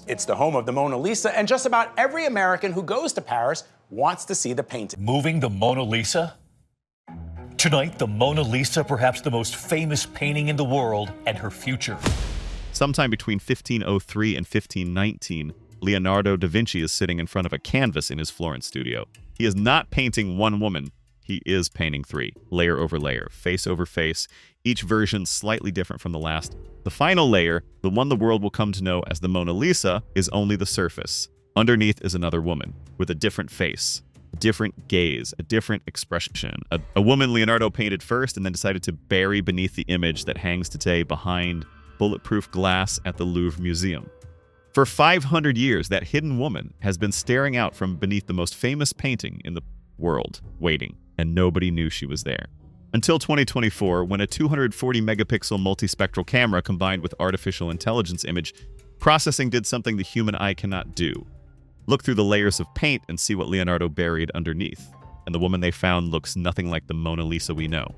It's the home of the Mona Lisa, and just about every American who goes to Paris wants to see the painting. Moving the Mona Lisa? Tonight, the Mona Lisa, perhaps the most famous painting in the world, and her future. Sometime between 1503 and 1519, Leonardo da Vinci is sitting in front of a canvas in his Florence studio. He is not painting one woman. He is painting three, layer over layer, face over face, each version slightly different from the last. The final layer, the one the world will come to know as the Mona Lisa, is only the surface. Underneath is another woman, with a different face, a different gaze, a different expression. A woman Leonardo painted first and then decided to bury beneath the image that hangs today behind bulletproof glass at the Louvre Museum. For 500 years, that hidden woman has been staring out from beneath the most famous painting in the world, waiting, and nobody knew she was there. Until 2024, when a 240-megapixel multispectral camera combined with artificial intelligence image processing did something the human eye cannot do. Look through the layers of paint and see what Leonardo buried underneath. And the woman they found looks nothing like the Mona Lisa we know.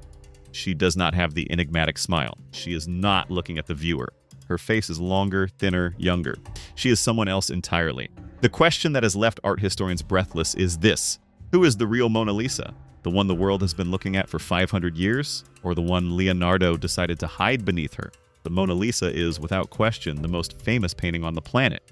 She does not have the enigmatic smile. She is not looking at the viewer. Her face is longer, thinner, younger. She is someone else entirely. The question that has left art historians breathless is this: who is the real Mona Lisa? The one the world has been looking at for 500 years? Or the one Leonardo decided to hide beneath her? The Mona Lisa is, without question, the most famous painting on the planet.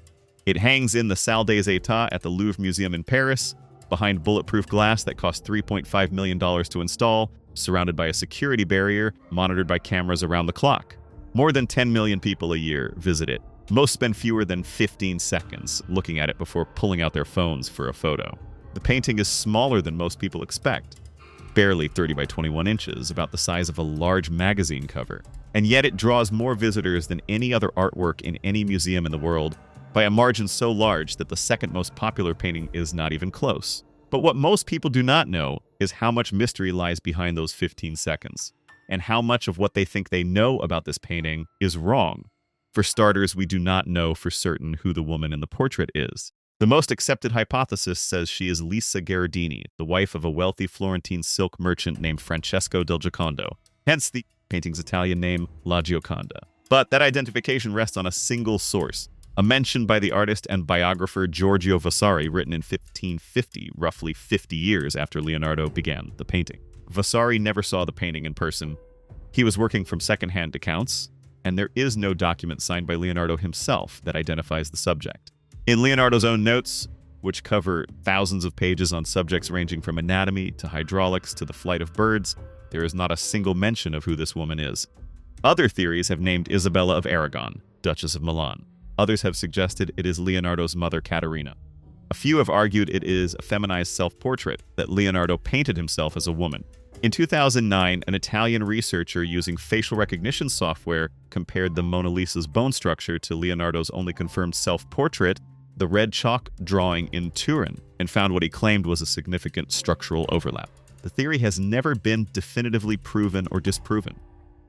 It hangs in the Salle des États at the Louvre Museum in Paris, behind bulletproof glass that cost $3.5 million to install, surrounded by a security barrier, monitored by cameras around the clock. More than 10 million people a year visit it. Most spend fewer than 15 seconds looking at it before pulling out their phones for a photo. The painting is smaller than most people expect. Barely 30 by 21 inches, about the size of a large magazine cover. And yet it draws more visitors than any other artwork in any museum in the world, by a margin so large that the second most popular painting is not even close. But what most people do not know is how much mystery lies behind those 15 seconds, and how much of what they think they know about this painting is wrong. For starters, we do not know for certain who the woman in the portrait is. The most accepted hypothesis says she is Lisa Gherardini, the wife of a wealthy Florentine silk merchant named Francesco del Giocondo, hence the painting's Italian name, La Gioconda. But that identification rests on a single source, a mention by the artist and biographer Giorgio Vasari, written in 1550, roughly 50 years after Leonardo began the painting. Vasari never saw the painting in person. He was working from second-hand accounts, and there is no document signed by Leonardo himself that identifies the subject. In Leonardo's own notes, which cover thousands of pages on subjects ranging from anatomy to hydraulics to the flight of birds, there is not a single mention of who this woman is. Other theories have named Isabella of Aragon, Duchess of Milan. Others have suggested it is Leonardo's mother, Caterina. A few have argued it is a feminized self-portrait, that Leonardo painted himself as a woman. In 2009, an Italian researcher using facial recognition software compared the Mona Lisa's bone structure to Leonardo's only confirmed self-portrait, the red chalk drawing in Turin, and found what he claimed was a significant structural overlap. The theory has never been definitively proven or disproven.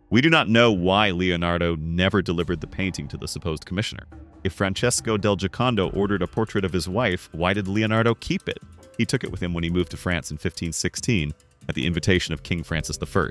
We do not know why Leonardo never delivered the painting to the supposed commissioner. If Francesco del Giocondo ordered a portrait of his wife, why did Leonardo keep it? He took it with him when he moved to France in 1516 at the invitation of King Francis I.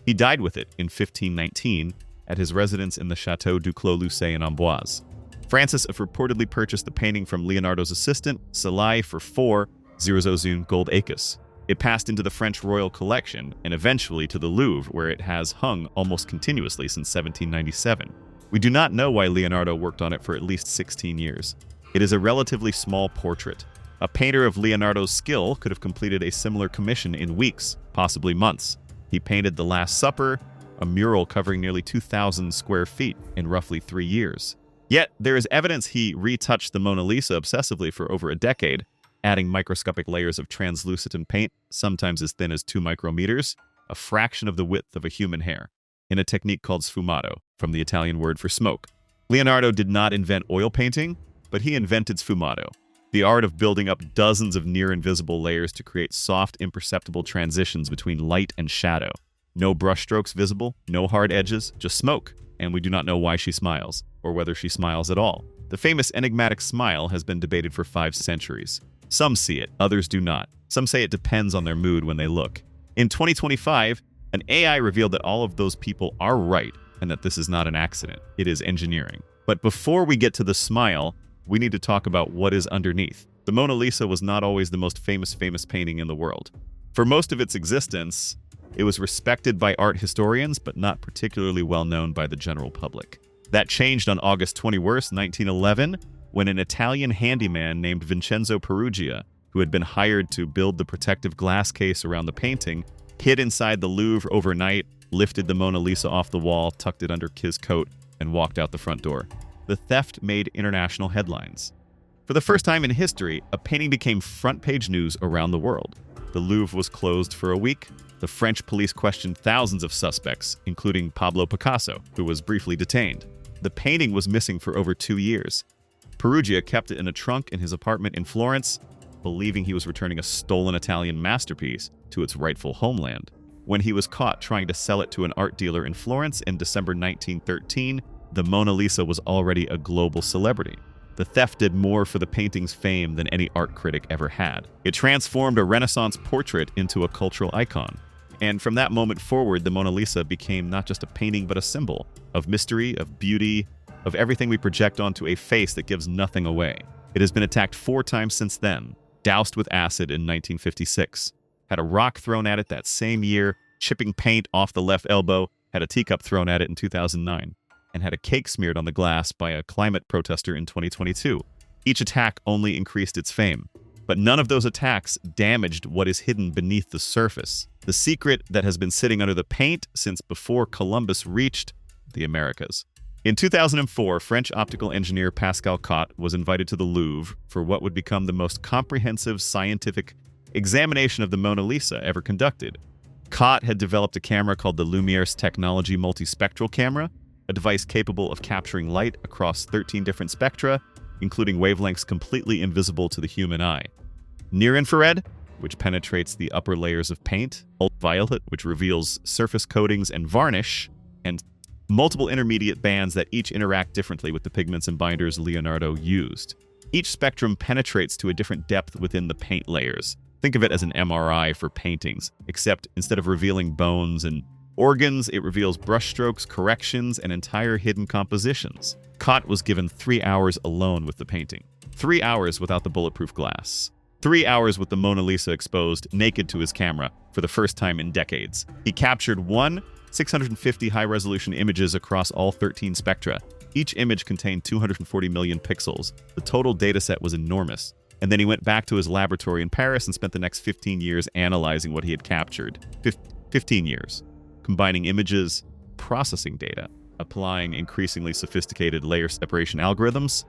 He died with it in 1519 at his residence in the Château du Clos-Lucé in Amboise. Francis reportedly purchased the painting from Leonardo's assistant, Salai, for 4,000 gold écus. It passed into the French royal collection and eventually to the Louvre, where it has hung almost continuously since 1797. We do not know why Leonardo worked on it for at least 16 years. It is a relatively small portrait. A painter of Leonardo's skill could have completed a similar commission in weeks, possibly months. He painted The Last Supper, a mural covering nearly 2,000 square feet, in roughly 3 years. Yet, there is evidence he retouched the Mona Lisa obsessively for over a decade, adding microscopic layers of translucent paint, sometimes as thin as 2 micrometers, a fraction of the width of a human hair, in a technique called sfumato, from the Italian word for smoke. Leonardo did not invent oil painting, but he invented sfumato, the art of building up dozens of near-invisible layers to create soft, imperceptible transitions between light and shadow. No brushstrokes visible, no hard edges, just smoke, and we do not know why she smiles, or whether she smiles at all. The famous enigmatic smile has been debated for 5 centuries. Some see it, others do not. Some say it depends on their mood when they look. In 2025, an AI revealed that all of those people are right and that this is not an accident. It is engineering. But before we get to the smile, we need to talk about what is underneath. The Mona Lisa was not always the most famous painting in the world. For most of its existence, it was respected by art historians, but not particularly well known by the general public. That changed on August 21st, 1911, when an Italian handyman named Vincenzo Peruggia, who had been hired to build the protective glass case around the painting, hid inside the Louvre overnight, lifted the Mona Lisa off the wall, tucked it under his coat, and walked out the front door. The theft made international headlines. For the first time in history, a painting became front-page news around the world. The Louvre was closed for a week. The French police questioned thousands of suspects, including Pablo Picasso, who was briefly detained. The painting was missing for over 2 years. Peruggia kept it in a trunk in his apartment in Florence, believing he was returning a stolen Italian masterpiece to its rightful homeland. When he was caught trying to sell it to an art dealer in Florence in December 1913, the Mona Lisa was already a global celebrity. The theft did more for the painting's fame than any art critic ever had. It transformed a Renaissance portrait into a cultural icon. And from that moment forward, the Mona Lisa became not just a painting, but a symbol of mystery, of beauty, of everything we project onto a face that gives nothing away. It has been attacked 4 times since then, doused with acid in 1956, had a rock thrown at it that same year, chipping paint off the left elbow, had a teacup thrown at it in 2009, and had a cake smeared on the glass by a climate protester in 2022. Each attack only increased its fame. But none of those attacks damaged what is hidden beneath the surface. The secret that has been sitting under the paint since before Columbus reached the Americas. In 2004, French optical engineer Pascal Cotte was invited to the Louvre for what would become the most comprehensive scientific examination of the Mona Lisa ever conducted. Cotte had developed a camera called the Lumiere's Technology Multispectral camera, a device capable of capturing light across 13 different spectra, including wavelengths completely invisible to the human eye. Near-infrared, which penetrates the upper layers of paint, ultraviolet, which reveals surface coatings and varnish, and multiple intermediate bands that each interact differently with the pigments and binders Leonardo used. Each spectrum penetrates to a different depth within the paint layers. Think of it as an MRI for paintings, except instead of revealing bones and organs, it reveals brushstrokes, corrections, and entire hidden compositions. Cotte was given 3 hours alone with the painting. 3 hours without the bulletproof glass. 3 hours with the Mona Lisa exposed naked to his camera for the first time in decades. He captured 650 high-resolution images across all 13 spectra. Each image contained 240 million pixels. The total dataset was enormous. And then he went back to his laboratory in Paris and spent the next 15 years analyzing what he had captured. 15 years. Combining images, processing data, applying increasingly sophisticated layer separation algorithms,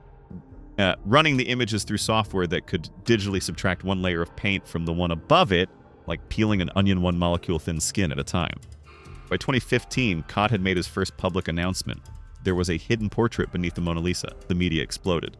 running the images through software that could digitally subtract one layer of paint from the one above it, like peeling an onion one molecule thin skin at a time. By 2015, Cotte had made his first public announcement. There was a hidden portrait beneath the Mona Lisa. The media exploded.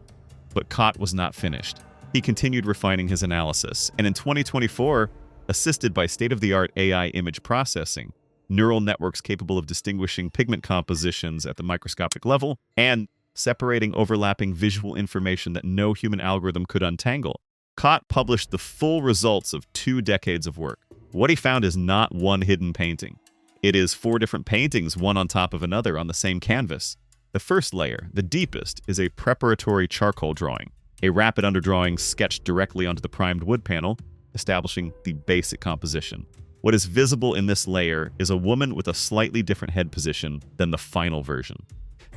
But Cotte was not finished. He continued refining his analysis, and in 2024, assisted by state-of-the-art AI image processing, neural networks capable of distinguishing pigment compositions at the microscopic level, and separating overlapping visual information that no human algorithm could untangle, Cotte published the full results of 2 decades of work. What he found is not one hidden painting. It is 4 different paintings, one on top of another on the same canvas. The first layer, the deepest, is a preparatory charcoal drawing, a rapid underdrawing sketched directly onto the primed wood panel, establishing the basic composition. What is visible in this layer is a woman with a slightly different head position than the final version.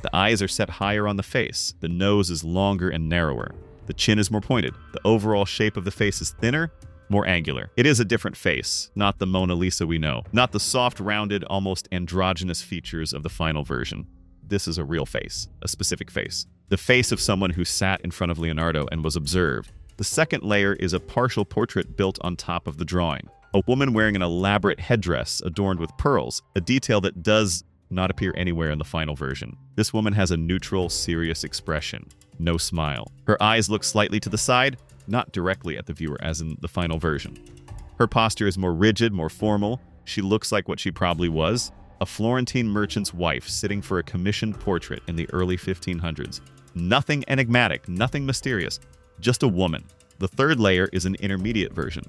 The eyes are set higher on the face, the nose is longer and narrower, the chin is more pointed, the overall shape of the face is thinner, more angular. It is a different face, not the Mona Lisa we know, not the soft, rounded, almost androgynous features of the final version. This is a real face, a specific face. The face of someone who sat in front of Leonardo and was observed. The second layer is a partial portrait built on top of the drawing. A woman wearing an elaborate headdress adorned with pearls, a detail that does not appear anywhere in the final version. This woman has a neutral, serious expression, no smile. Her eyes look slightly to the side, not directly at the viewer as in the final version. Her posture is more rigid, more formal. She looks like what she probably was, a Florentine merchant's wife sitting for a commissioned portrait in the early 1500s. Nothing enigmatic, nothing mysterious, just a woman. The third layer is an intermediate version,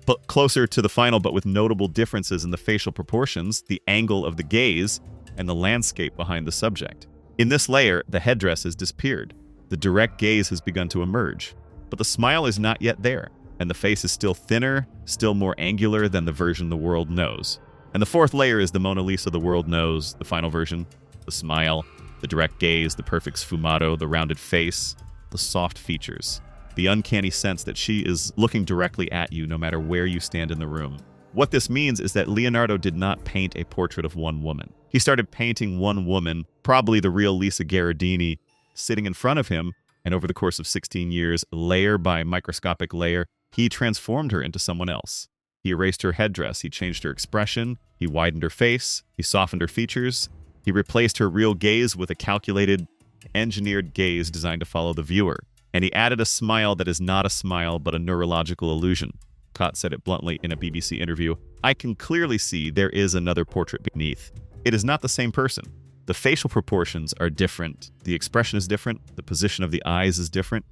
but closer to the final, but with notable differences in the facial proportions, the angle of the gaze, and the landscape behind the subject. In this layer, the headdress has disappeared. The direct gaze has begun to emerge, but the smile is not yet there, and the face is still thinner, still more angular than the version the world knows. And the fourth layer is the Mona Lisa the world knows, the final version, the smile, the direct gaze, the perfect sfumato, the rounded face, the soft features, the uncanny sense that she is looking directly at you no matter where you stand in the room. What this means is that Leonardo did not paint a portrait of one woman. He started painting one woman, probably the real Lisa Gherardini, sitting in front of him, and over the course of 16 years, layer by microscopic layer, he transformed her into someone else. He erased her headdress, he changed her expression, he widened her face, he softened her features, he replaced her real gaze with a calculated, engineered gaze designed to follow the viewer. And he added a smile that is not a smile, but a neurological illusion. Cotte said it bluntly in a BBC interview. I can clearly see there is another portrait beneath. It is not the same person. The facial proportions are different. The expression is different. The position of the eyes is different.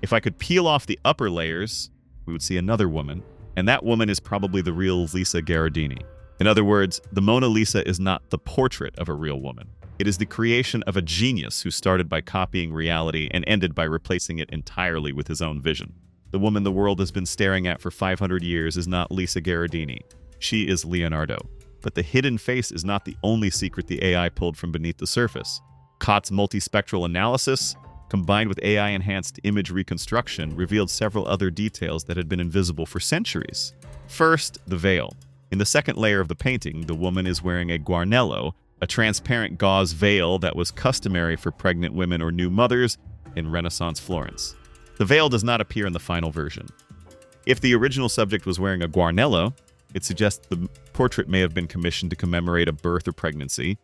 If I could peel off the upper layers, we would see another woman, and that woman is probably the real Lisa Gherardini. In other words, the Mona Lisa is not the portrait of a real woman. It is the creation of a genius who started by copying reality and ended by replacing it entirely with his own vision. The woman the world has been staring at for 500 years is not Lisa Gherardini. She is Leonardo. But the hidden face is not the only secret the AI pulled from beneath the surface. Cotte's multispectral analysis, combined with AI-enhanced image reconstruction, revealed several other details that had been invisible for centuries. First, the veil. In the second layer of the painting, the woman is wearing a guarnello, a transparent gauze veil that was customary for pregnant women or new mothers in Renaissance Florence. The veil does not appear in the final version. If the original subject was wearing a guarnello, it suggests the portrait may have been commissioned to commemorate a birth or pregnancy,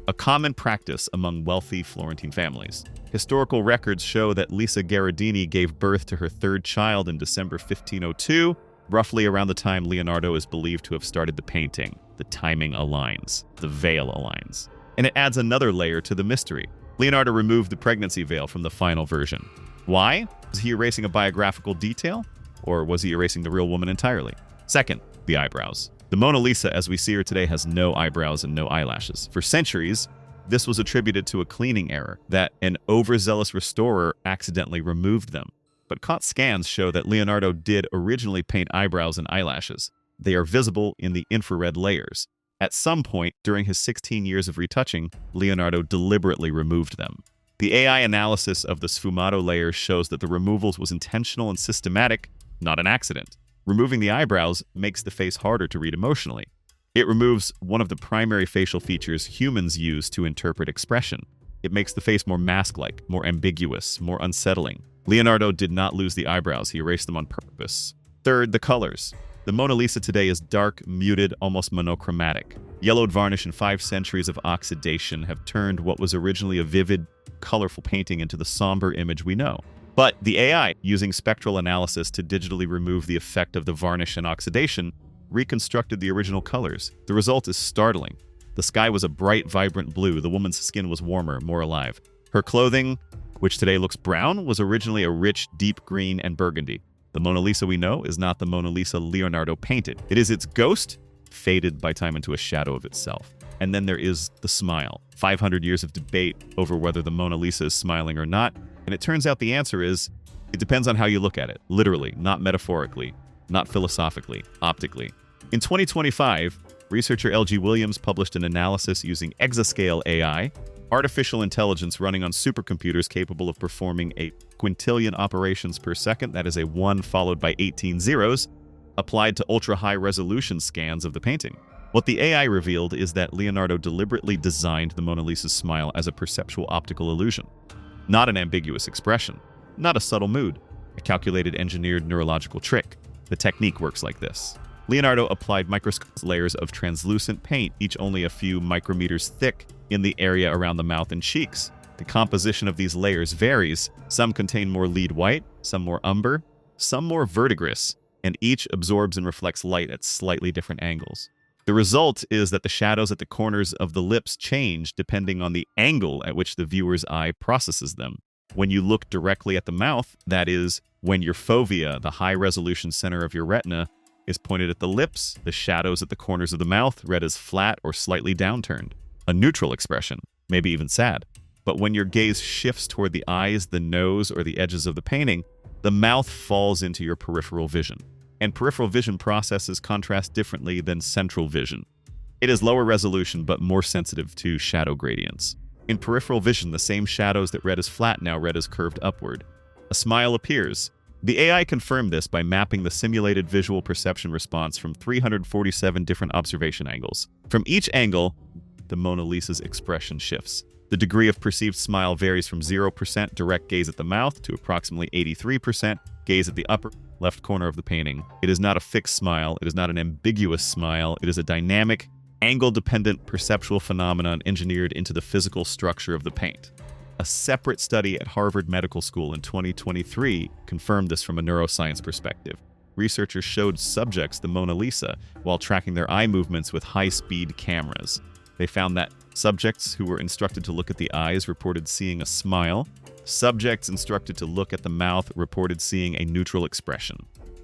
a common practice among wealthy Florentine families. Historical records show that Lisa Gherardini gave birth to her third child in December 1502, roughly around the time Leonardo is believed to have started the painting. The timing aligns, the veil aligns. And it adds another layer to the mystery. Leonardo removed the pregnancy veil from the final version. Why? Was he erasing a biographical detail? Or was he erasing the real woman entirely? Second, the eyebrows. The Mona Lisa, as we see her today, has no eyebrows and no eyelashes. For centuries, this was attributed to a cleaning error, that an overzealous restorer accidentally removed them. But Cotte scans show that Leonardo did originally paint eyebrows and eyelashes. They are visible in the infrared layers. At some point during his 16 years of retouching, Leonardo deliberately removed them. The AI analysis of the Sfumato layers shows that the removals was intentional and systematic, not an accident. Removing the eyebrows makes the face harder to read emotionally. It removes one of the primary facial features humans use to interpret expression. It makes the face more mask-like, more ambiguous, more unsettling. Leonardo did not lose the eyebrows, he erased them on purpose. Third, the colors. The Mona Lisa today is dark, muted, almost monochromatic. Yellowed varnish and 5 centuries of oxidation have turned what was originally a vivid, colorful painting into the somber image we know. But the AI, using spectral analysis to digitally remove the effect of the varnish and oxidation, reconstructed the original colors. The result is startling. The sky was a bright, vibrant blue. The woman's skin was warmer, more alive. Her clothing, which today looks brown, was originally a rich, deep green and burgundy. The Mona Lisa we know is not the Mona Lisa Leonardo painted. It is its ghost, faded by time into a shadow of itself. And then there is the smile. 500 years of debate over whether the Mona Lisa is smiling or not. And it turns out the answer is, it depends on how you look at it. Literally, not metaphorically, not philosophically, optically. In 2025, researcher L.G. Williams published an analysis using exascale AI, artificial intelligence running on supercomputers capable of performing a quintillion operations per second, that is a 1 followed by 18 zeros, applied to ultra-high resolution scans of the painting. What the AI revealed is that Leonardo deliberately designed the Mona Lisa's smile as a perceptual optical illusion, not an ambiguous expression, not a subtle mood, a calculated engineered neurological trick. The technique works like this. Leonardo applied microscopic layers of translucent paint, each only a few micrometers thick, in the area around the mouth and cheeks. The composition of these layers varies. Some contain more lead white, some more umber, some more verdigris, and each absorbs and reflects light at slightly different angles. The result is that the shadows at the corners of the lips change depending on the angle at which the viewer's eye processes them. When you look directly at the mouth, that is, when your fovea, the high-resolution center of your retina, is pointed at the lips, the shadows at the corners of the mouth read as flat or slightly downturned. A neutral expression, maybe even sad. But when your gaze shifts toward the eyes, the nose, or the edges of the painting, the mouth falls into your peripheral vision. And peripheral vision processes contrast differently than central vision. It is lower resolution but more sensitive to shadow gradients. In peripheral vision, the same shadows that read as flat now read as curved upward. A smile appears. The AI confirmed this by mapping the simulated visual perception response from 347 different observation angles. From each angle, the Mona Lisa's expression shifts. The degree of perceived smile varies from 0% direct gaze at the mouth to approximately 83% gaze at the upper left corner of the painting. It is not a fixed smile. It is not an ambiguous smile. It is a dynamic, angle-dependent perceptual phenomenon engineered into the physical structure of the paint. A separate study at Harvard Medical School in 2023 confirmed this from a neuroscience perspective. Researchers showed subjects the Mona Lisa while tracking their eye movements with high-speed cameras. They found that subjects who were instructed to look at the eyes reported seeing a smile. Subjects instructed to look at the mouth reported seeing a neutral expression.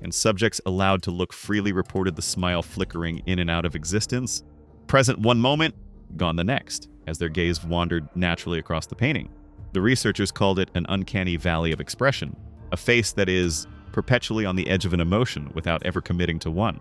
And subjects allowed to look freely reported the smile flickering in and out of existence. Present one moment, gone the next, as their gaze wandered naturally across the painting. The researchers called it an uncanny valley of expression, a face that is perpetually on the edge of an emotion without ever committing to one.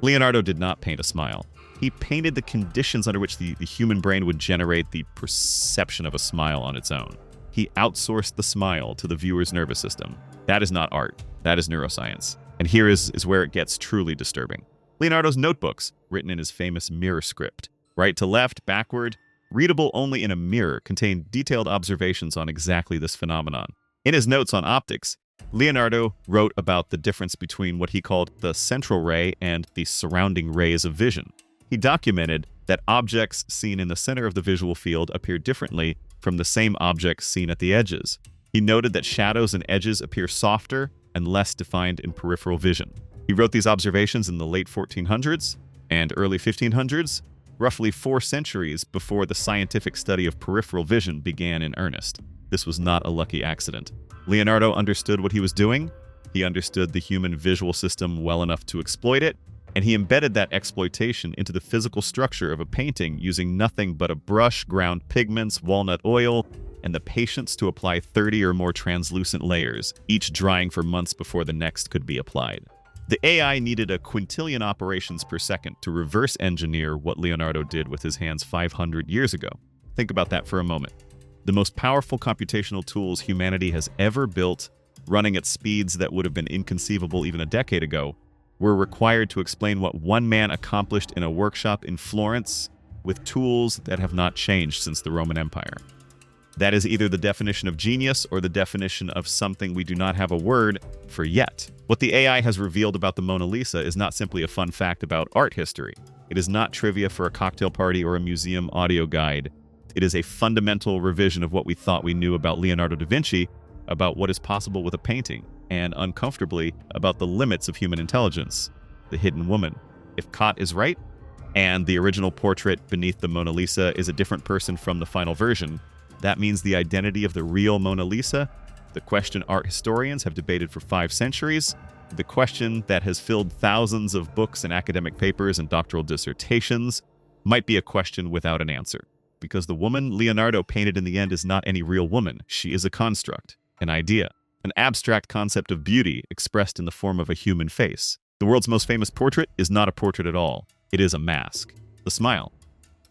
Leonardo did not paint a smile. He painted the conditions under which the human brain would generate the perception of a smile on its own. He outsourced the smile to the viewer's nervous system. That is not art. That is neuroscience. And here is where it gets truly disturbing. Leonardo's notebooks, written in his famous mirror script, right to left, backward, readable only in a mirror, contain detailed observations on exactly this phenomenon. In his notes on optics, Leonardo wrote about the difference between what he called the central ray and the surrounding rays of vision. He documented that objects seen in the center of the visual field appear differently from the same objects seen at the edges. He noted that shadows and edges appear softer and less defined in peripheral vision. He wrote these observations in the late 1400s and early 1500s, roughly 4 centuries before the scientific study of peripheral vision began in earnest. This was not a lucky accident. Leonardo understood what he was doing. He understood the human visual system well enough to exploit it, and he embedded that exploitation into the physical structure of a painting using nothing but a brush, ground pigments, walnut oil, and the patience to apply 30 or more translucent layers, each drying for months before the next could be applied. The AI needed a quintillion operations per second to reverse engineer what Leonardo did with his hands 500 years ago. Think about that for a moment. The most powerful computational tools humanity has ever built, running at speeds that would have been inconceivable even a decade ago, were required to explain what one man accomplished in a workshop in Florence with tools that have not changed since the Roman Empire. That is either the definition of genius or the definition of something we do not have a word for yet. What the AI has revealed about the Mona Lisa is not simply a fun fact about art history. It is not trivia for a cocktail party or a museum audio guide. It is a fundamental revision of what we thought we knew about Leonardo da Vinci, about what is possible with a painting, and uncomfortably about the limits of human intelligence, the hidden woman. If Cotte is right, and the original portrait beneath the Mona Lisa is a different person from the final version, that means the identity of the real Mona Lisa, the question art historians have debated for 5 centuries, the question that has filled thousands of books and academic papers and doctoral dissertations, might be a question without an answer. Because the woman Leonardo painted in the end is not any real woman. She is a construct, an idea, an abstract concept of beauty expressed in the form of a human face. The world's most famous portrait is not a portrait at all. It is a mask. The smile.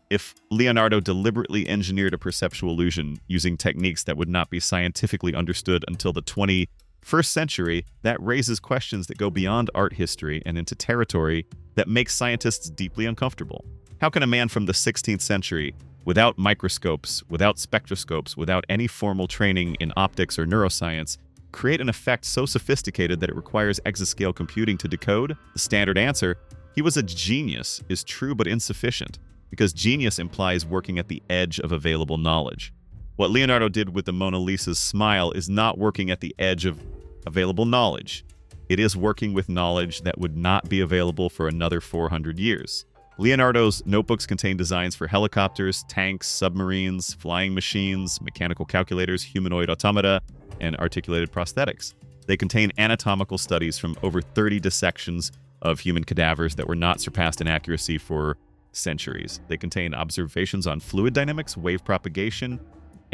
If Leonardo deliberately engineered a perceptual illusion using techniques that would not be scientifically understood until the 21st century, that raises questions that go beyond art history and into territory that makes scientists deeply uncomfortable. How can a man from the 16th century, without microscopes, without spectroscopes, without any formal training in optics or neuroscience, create an effect so sophisticated that it requires exascale computing to decode? The standard answer, he was a genius, is true but insufficient, because genius implies working at the edge of available knowledge. What Leonardo did with the Mona Lisa's smile is not working at the edge of available knowledge. It is working with knowledge that would not be available for another 400 years. Leonardo's notebooks contain designs for helicopters, tanks, submarines, flying machines, mechanical calculators, humanoid automata, and articulated prosthetics. They contain anatomical studies from over 30 dissections of human cadavers that were not surpassed in accuracy for centuries. They contain observations on fluid dynamics, wave propagation,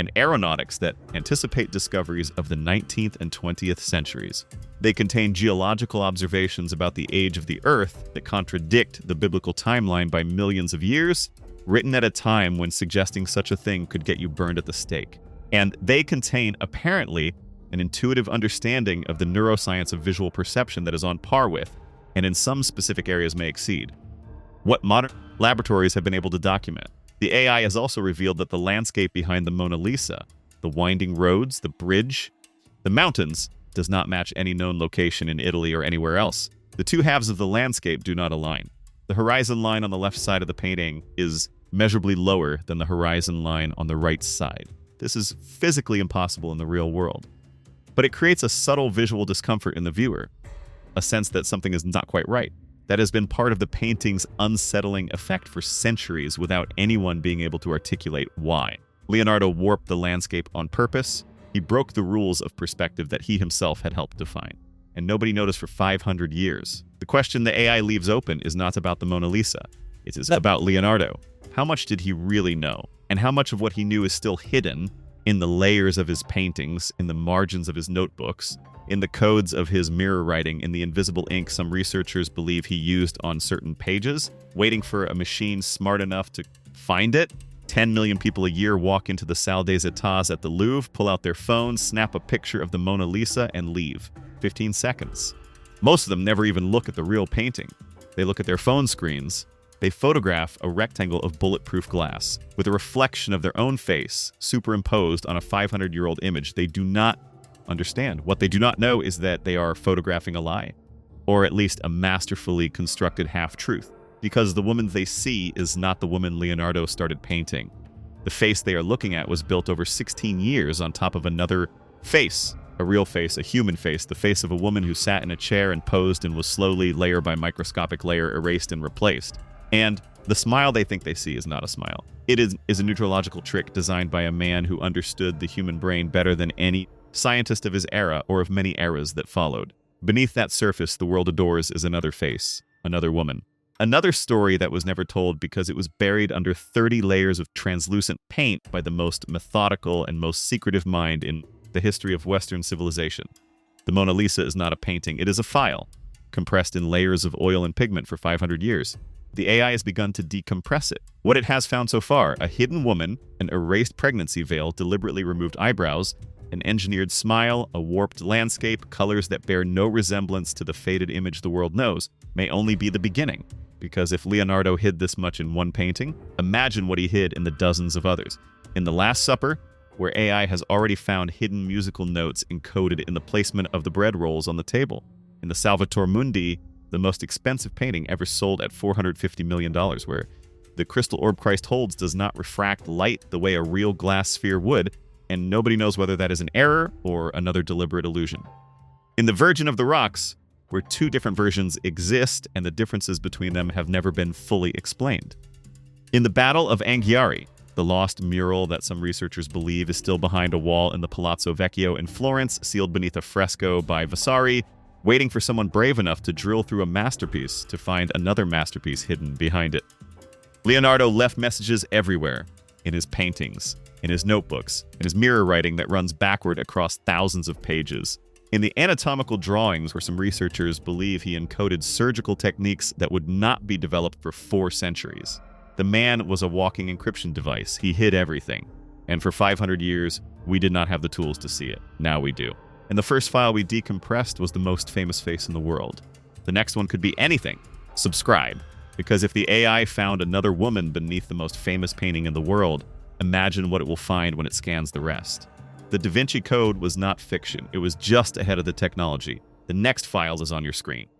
and aeronautics that anticipate discoveries of the 19th and 20th centuries. They contain geological observations about the age of the Earth that contradict the biblical timeline by millions of years, written at a time when suggesting such a thing could get you burned at the stake. And they contain, apparently, an intuitive understanding of the neuroscience of visual perception that is on par with, and in some specific areas may exceed, what modern laboratories have been able to document. The AI has also revealed that the landscape behind the Mona Lisa, the winding roads, the bridge, the mountains, does not match any known location in Italy or anywhere else. The two halves of the landscape do not align. The horizon line on the left side of the painting is measurably lower than the horizon line on the right side. This is physically impossible in the real world. But it creates a subtle visual discomfort in the viewer, a sense that something is not quite right. That has been part of the painting's unsettling effect for centuries without anyone being able to articulate why. Leonardo warped the landscape on purpose. He broke the rules of perspective that he himself had helped define, and nobody noticed for 500 years. The question the AI leaves open is not about the Mona Lisa. It is about Leonardo. How much did he really know? And how much of what he knew is still hidden in the layers of his paintings, in the margins of his notebooks, in the codes of his mirror writing, in the invisible ink some researchers believe he used on certain pages, waiting for a machine smart enough to find it? 10 million people a year walk into the Salle des Etats at the Louvre, pull out their phones, snap a picture of the Mona Lisa, and leave. 15 seconds. Most of them never even look at the real painting. They look at their phone screens. They photograph a rectangle of bulletproof glass with a reflection of their own face superimposed on a 500-year-old image. They do not understand. What they do not know is that they are photographing a lie, or at least a masterfully constructed half-truth, because the woman they see is not the woman Leonardo started painting. The face they are looking at was built over 16 years on top of another face, a real face, a human face, the face of a woman who sat in a chair and posed and was slowly, layer by microscopic layer, erased and replaced. And the smile they think they see is not a smile. It is a neurological trick designed by a man who understood the human brain better than any scientist of his era or of many eras that followed. Beneath that surface the world adores is another face, another woman. Another story that was never told because it was buried under 30 layers of translucent paint by the most methodical and most secretive mind in the history of Western civilization. The Mona Lisa is not a painting, it is a file, compressed in layers of oil and pigment for 500 years. The AI has begun to decompress it. What it has found so far: a hidden woman, an erased pregnancy veil, deliberately removed eyebrows, an engineered smile, a warped landscape, colors that bear no resemblance to the faded image the world knows, may only be the beginning. Because if Leonardo hid this much in one painting, imagine what he hid in the dozens of others. In The Last Supper, where AI has already found hidden musical notes encoded in the placement of the bread rolls on the table. In the Salvator Mundi, the most expensive painting ever sold at $450 million, where the crystal orb Christ holds does not refract light the way a real glass sphere would, and nobody knows whether that is an error or another deliberate illusion. In The Virgin of the Rocks, where two different versions exist and the differences between them have never been fully explained. In The Battle of Anghiari, the lost mural that some researchers believe is still behind a wall in the Palazzo Vecchio in Florence, sealed beneath a fresco by Vasari, waiting for someone brave enough to drill through a masterpiece to find another masterpiece hidden behind it. Leonardo left messages everywhere, in his paintings, in his notebooks, in his mirror writing that runs backward across thousands of pages. In the anatomical drawings where some researchers believe he encoded surgical techniques that would not be developed for 4 centuries. The man was a walking encryption device. He hid everything. And for 500 years, we did not have the tools to see it. Now we do. And the first file we decompressed was the most famous face in the world. The next one could be anything. Subscribe. Because if the AI found another woman beneath the most famous painting in the world, imagine what it will find when it scans the rest. The Da Vinci Code was not fiction. It was just ahead of the technology. The next file is on your screen.